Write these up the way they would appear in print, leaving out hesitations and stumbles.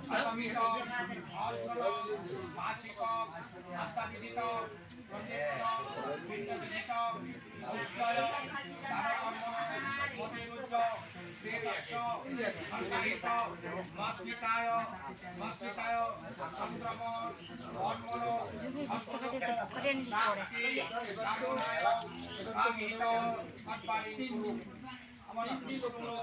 আত্মিত অস্ত্র মাসিক আত্মাবিদিত পিণ্ডবিদিত উজ্জয় দানকর্ম মতিরুজ্জ প্রেতস্য অর্গাহিত মৎপিতায় চন্দ্রমন বর্মণ হস্তলোক প্রাপ্তি কামনায় কামিত আত্মানি আমার বিষ্ণু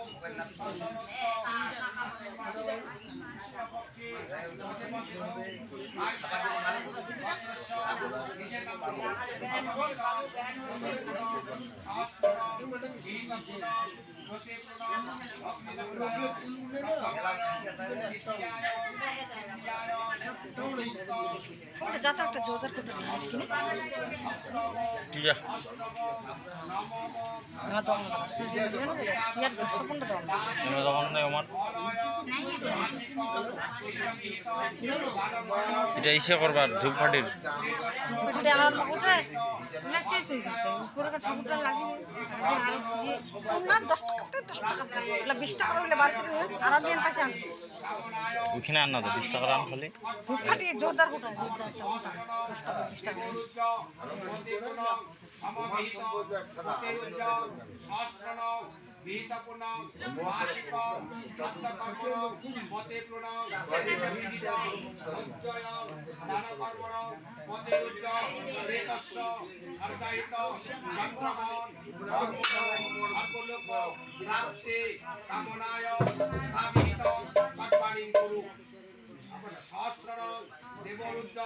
যত একটা জোরদার করতে জিনিস কিনে এটা ইসে করবার ধূপকাঠির আমার বলছে না শেষ হয়ে গেছে উপরে ঠাকুরটা লাগিয়ে না 10 টাকা 20 টাকা হলে বাড়িতে আর আমি পয়সা ওইখানে আন না তো 20 টাকা আন খালি ধূপকাঠি জোরদার কোটা জোরদার 10 টাকা 20 টাকা বিহিতপূর্ণ মাসিক চন্দ্রকর্মণ মতে পূর্ণ উজ্জয় দানকর্মণ মতে উজ্জ প্রেতস্য অর্গাহিত চন্দ্রমন অর্গলোক প্রাপ্তি কামনায় ভাবিত কর্মাণি কুরু সহস্র দেবরুজ্জ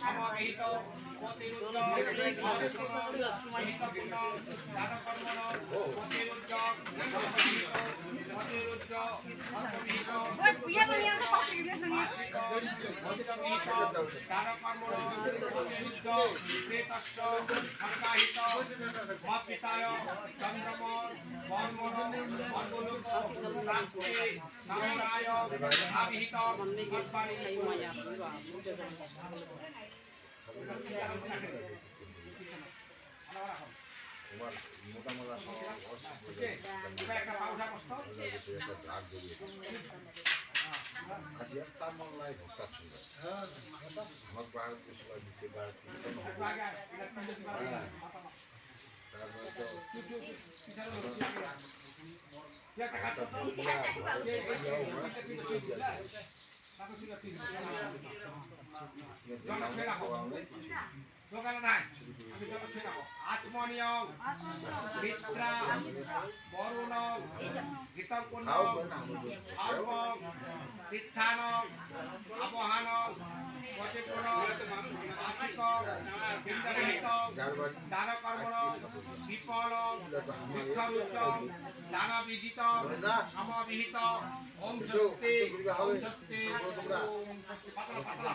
সমাহিত মতিরুজ্জ বিহিতপূর্ণ দানকর্মণ মতিরুজ্জ প্রেতস্য অর্গাহিত মৎপিতায় চন্দ্রমন বর্মণ অর্গলোক প্রাপ্তি কামনায় ভাবিত কর্মাণি দোকানে নাই আমি যত ছেড়ে রাখো আচমনিয়ং মিত্রা বরুণং গীতকুণ্ডং সর্বং তীর্থানং আবহানং পতিপুরং আশিকং বিন্দবিহিতং দানকর্মণং বিপলং বৃক্ষরুদ্ধং দানবিদিতং সমবিহিত ওম স্বস্তি ওম স্বস্তি ওম স্বস্তি পাতলা পাতলা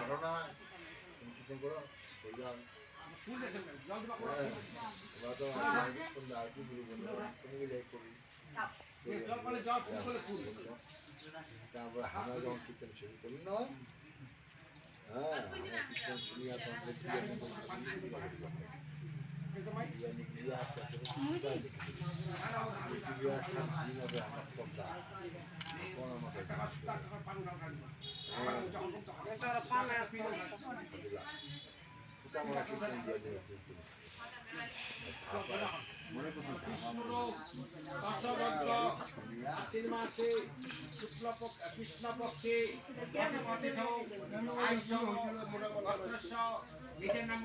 তারপর আমরা যখন কীর্তন শুরু করি না হ্যাঁ কীর্তন শুনিয়া মনে করুন আশ্বিন মাসে কৃষ্ণপক্ষে নিজের নাম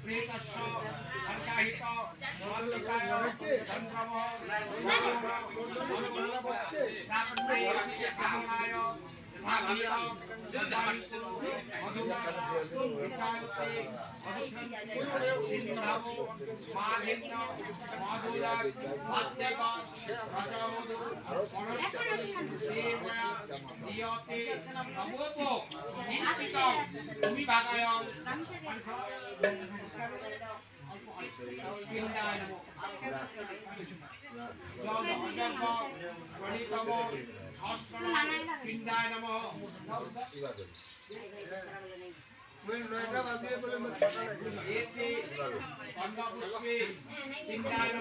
প্রেতস্য অর্গাহিত মৎপিতায় চন্দ্রমন প্রাপ্তি কামনায় ভাবিত সিন্ধু মালিন্য মধুরাগ মধ্যেব রজমধু দিয়তে নমোপ নিশ্চিত ভূমি ভাগায়ং পিণ্ড গোবিন্দায় নমঃ এবার বলি। এতে কর্ণপুষ্পে চিন্তায় নমঃ